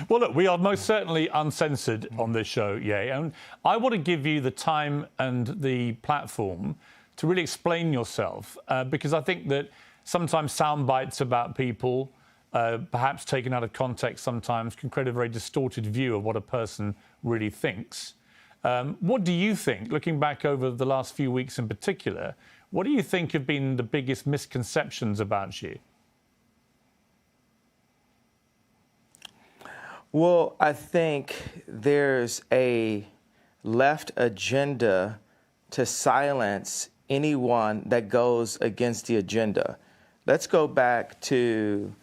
Well, look, we are most certainly uncensored on this show, and I want to give you the time and the platform to really explain yourself, because I think that sometimes sound bites about people, perhaps taken out of context sometimes, can create a very distorted view of what a person really thinks. What do you think, looking back over the last few weeks in particular, what do you think have been the biggest misconceptions about you? Well, I think there's a left agenda to silence anyone that goes against the agenda. Let's go back to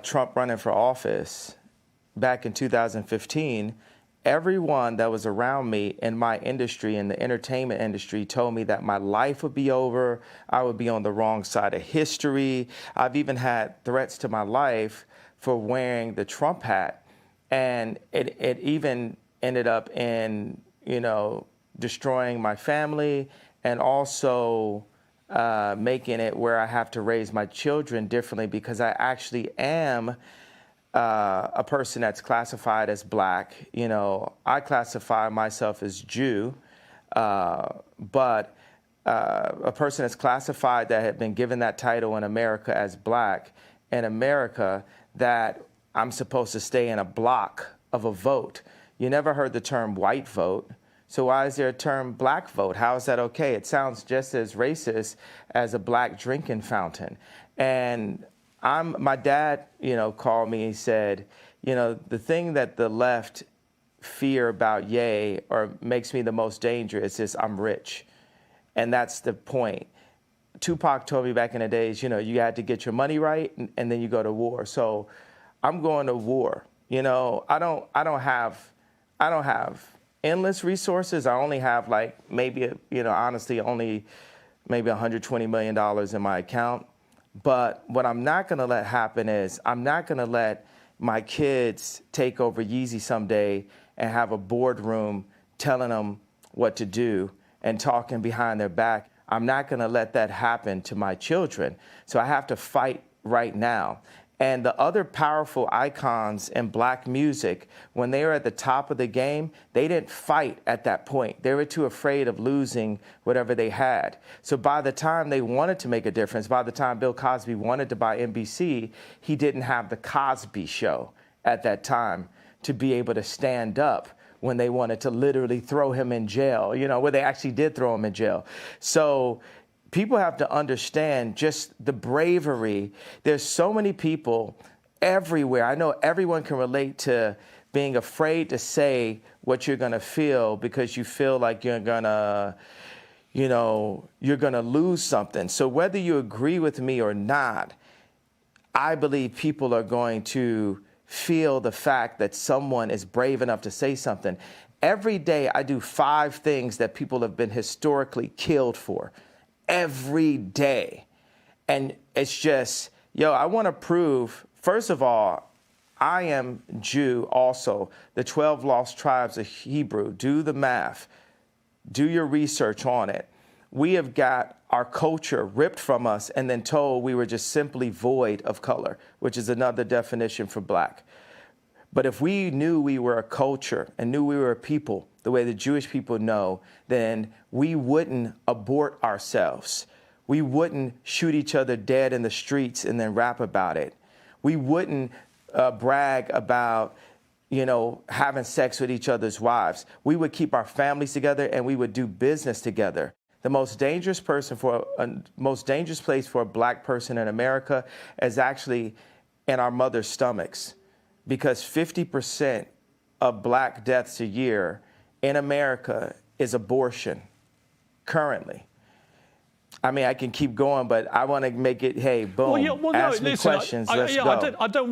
Trump running for office back in 2015. Everyone that was around me in my industry, in the entertainment industry, told me that my life would be over. I would be on the wrong side of history. I've even had threats to my life for wearing the Trump hat. And it even ended up in, destroying my family and also making it where I have to raise my children differently because I actually am a person that's classified as black. I classify myself as Jew, but a person that's classified that had been given that title in America as black, in America, that I'm supposed to stay in a block of a vote. You never heard the term white vote. So why is there a term black vote? How is that okay? It sounds just as racist as a black drinking fountain. And my dad, called me and said, the thing that the left fear about Ye or makes me the most dangerous is I'm rich. And that's the point. Tupac told me back in the days, you had to get your money right and then you go to war. So I'm going to war. I don't have endless resources. I only have maybe, honestly, only maybe $120 million in my account. But what I'm not going to let happen is I'm not going to let my kids take over Yeezy someday and have a boardroom telling them what to do and talking behind their back. I'm not going to let that happen to my children. So I have to fight right now. And the other powerful icons in black music, when they were at the top of the game, they didn't fight at that point. They were too afraid of losing whatever they had. So by the time they wanted to make a difference, by the time Bill Cosby wanted to buy NBC, he didn't have the Cosby Show at that time to be able to stand up when they wanted to literally throw him in jail, where they actually did throw him in jail. So people have to understand just the bravery. There's so many people everywhere. I know everyone can relate to being afraid to say what you're going to feel because you feel like you're going to lose something. So whether you agree with me or not, I believe people are going to feel the fact that someone is brave enough to say something. Every day I do 5 things that people have been historically killed for. Every day. And it's just, I want to prove, first of all, I am Jew also. The 12 lost tribes of Hebrew. Do the math. Do your research on it. We have got our culture ripped from us and then told we were just simply void of color, which is another definition for black. But if we knew we were a culture and knew we were a people, the way the Jewish people know, then we wouldn't abort ourselves. We wouldn't shoot each other dead in the streets and then rap about it. We wouldn't brag about, having sex with each other's wives. We would keep our families together and we would do business together. The most dangerous place for a black person in America is actually in our mother's stomachs, because 50% of black deaths a year in America is abortion currently. I mean, I can keep going, but I want to make it, hey, boom, ask me questions, let's go. I don't